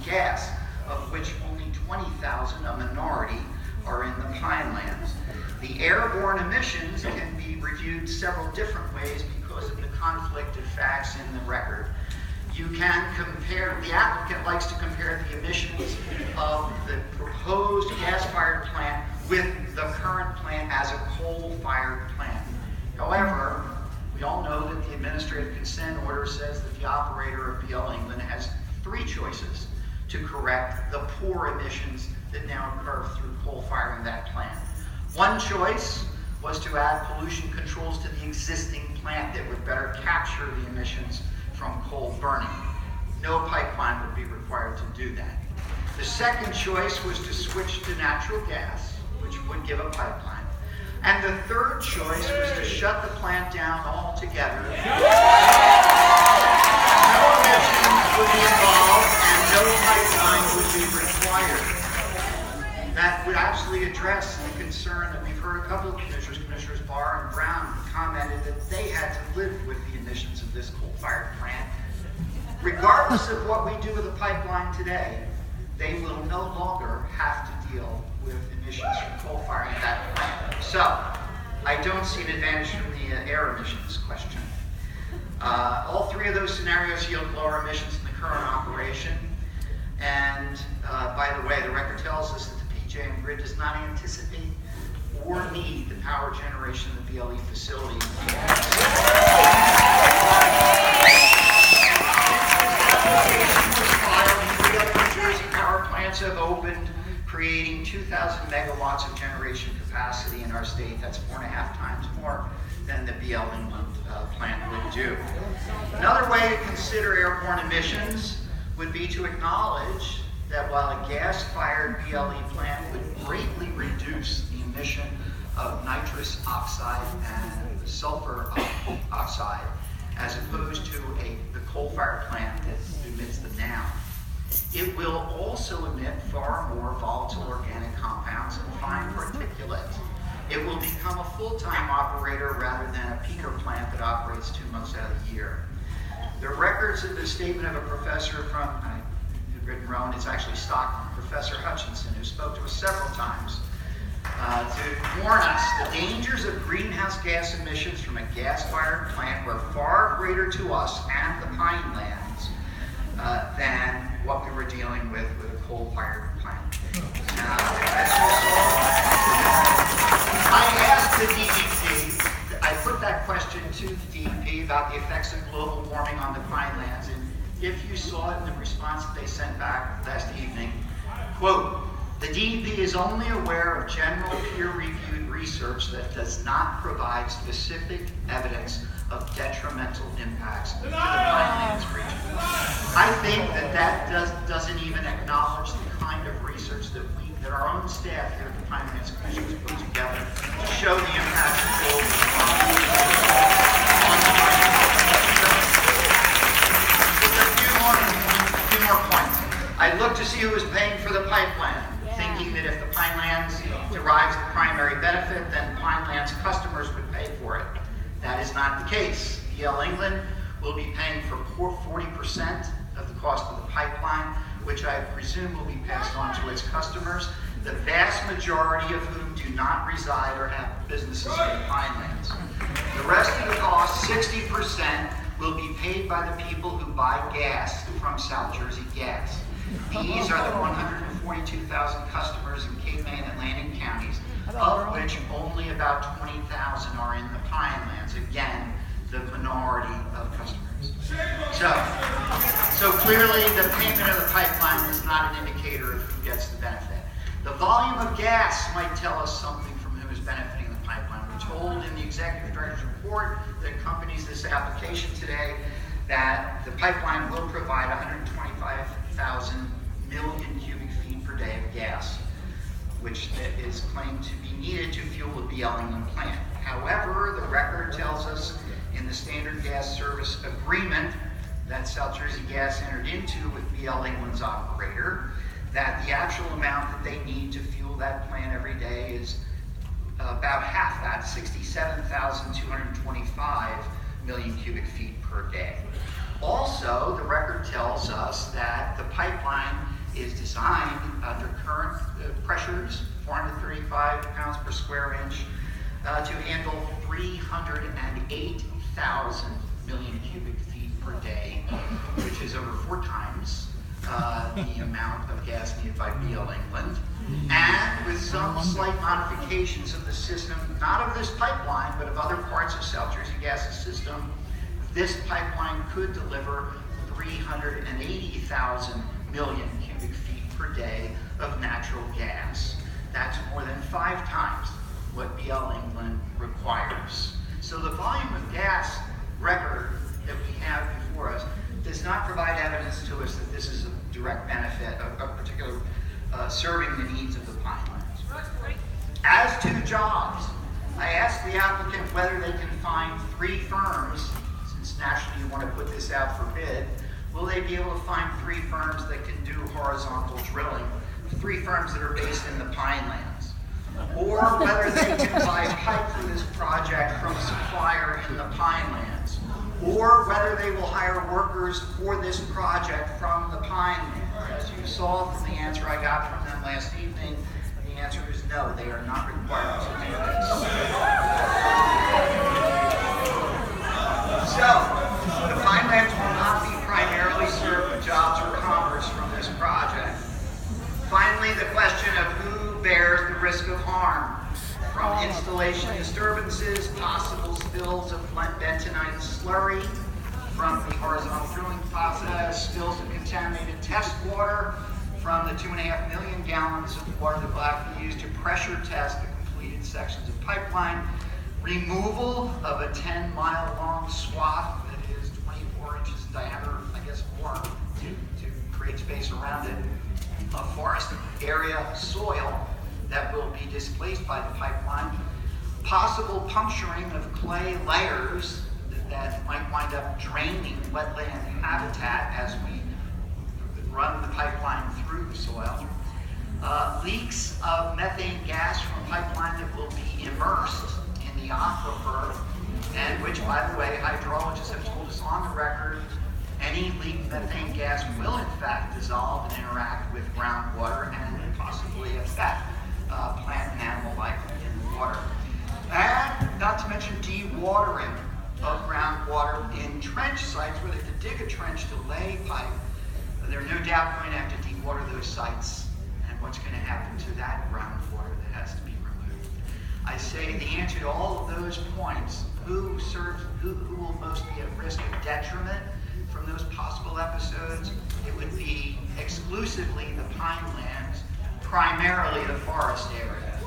gas, of which only 20,000, a minority, are in the Pinelands. The airborne emissions can be reviewed several different ways because of the conflict of facts in the record. You can compare, the applicant likes to compare the emissions of the proposed gas-fired plant with the current plant as a coal-fired plant. However, we all know that the administrative consent order says that the operator of BL England has three choices to correct the poor emissions that now occur through coal firing that plant. One choice was to add pollution controls to the existing plant that would better capture the emissions from coal burning. No pipeline would be required to do that. The second choice was to switch to natural gas, which would give a pipeline. And the third choice was to shut the plant down altogether. No emissions would be involved and no pipeline would be required. That would absolutely address the concern that we've heard a couple of Commissioners Barr and Brown commented that they had to live with the emissions of this coal-fired plant. Regardless of what we do with the pipeline today, they will no longer have to deal with emissions from coal firing at that plant. So, I don't see an advantage from the air emissions question. All three of those scenarios yield lower emissions in the current operation. And by the way, the record tells us that the PJM grid does not anticipate or need the power generation of the BLE facility. Power plants have opened, creating 2,000 megawatts of generation capacity in our state. That's 4.5 times more than the BL England plant would do. Another way to consider airborne emissions would be to acknowledge that while a gas-fired BLE plant would greatly reduce the emission of nitrous oxide and sulfur oxide, as opposed to the coal-fired plant that emits them now, it will also emit far more volatile organic compounds and fine particulate. It will become a full-time operator rather than a peaker plant that operates 2 months out of the year. The records of the statement of a professor from, I had written Rowan, it's actually Stockton, Professor Hutchinson, who spoke to us several times to warn us the dangers of greenhouse gas emissions from a gas-fired plant were far greater to us and the Pinelands than what we were dealing with a coal-fired plant. Now, I asked the DEP, I put that question to the DEP about the effects of global warming on the Pinelands, and if you saw it in the response that they sent back last evening, quote, the DEP is only aware of general peer-reviewed research that does not provide specific evidence of detrimental impacts to the Pinelands region. I think that doesn't even acknowledge the kind of research that our own staff here at the Pinelands Commission has put together to show the impacts of global warming on the Pinelands. Just a few more points. I looked to see who was paying for the pipeline, thinking that if the Pinelands derives the primary benefit, then Pinelands customers would pay for it. That is not the case. BL England will be paying for 40% of the cost of the pipeline, which I presume will be passed on to its customers, the vast majority of whom do not reside or have businesses in the Pinelands. The rest of the cost, 60%, will be paid by the people who buy gas from South Jersey Gas. These are the 142,000 customers in Cape May and Atlantic counties, of which only about 20,000 are in the Pinelands. Again, the minority of customers. So clearly the payment of the pipeline is not an indicator of who gets the benefit. The volume of gas might tell us something from who is benefiting the pipeline. We're told in the executive director's report that accompanies this application today that the pipeline will provide 125,000 million cubic feet per day of gas, which is claimed to be needed to fuel the BL England plant. However, the record tells us in the standard gas service agreement that South Jersey Gas entered into with BL England's operator, that the actual amount that they need to fuel that plant every day is about half that, 67,225 million cubic feet per day. Also, the record tells us that the pipeline is designed under current pressures, 435 pounds per square inch, to handle 308,000 million cubic feet per day, which is over 4 times the amount of gas needed by BL England. And with some slight modifications of the system, not of this pipeline, but of other parts of South Jersey Gas's system, this pipeline could deliver 380,000 million cubic feet per day of natural gas. That's more than 5 times what BL England requires. So the volume of gas record that we have before us does not provide evidence to us that this is a direct benefit of particular serving the needs of the Pinelands. As to jobs, I asked the applicant whether they can find 3 firms, since naturally you want to put this out for bid, will they be able to find 3 firms that can do horizontal drilling, 3 firms that are based in the Pinelands, or whether they can buy pipe for this project from a supplier in the Pinelands, or whether they will hire workers for this project from the Pinelands. As you saw from the answer I got from them last evening, the answer is no, they are not required to do this. So, the Pinelands will not be primarily served with jobs or commerce from this project. Finally, the question of who bears the risk of harm from installation disturbances, possible spills of bentonite slurry from the horizontal drilling process, spills of contaminated test water from the 2.5 million gallons of water that will have to be used to pressure test the completed sections of pipeline, removal of a 10-mile long swath that is 24 inches in diameter, I guess more, to create space around it, a forest area soil that will be displaced by the pipeline, possible puncturing of clay layers that might wind up draining wetland habitat as we run the pipeline through the soil, leaks of methane gas from pipeline that will be immersed in the aquifer, and which, by the way, hydrologists have told us on the record, any leaked methane gas will in fact dissolve and interact with groundwater and possibly affect plant and animal life in the water. And not to mention dewatering of groundwater in trench sites where they have to dig a trench to lay pipe. They're no doubt going to have to dewater those sites, and what's going to happen to that groundwater that has to be removed. I say the answer to all of those points, who will most be at risk of detriment from those possible episodes, it would be exclusively the Pinelands, primarily the forest area.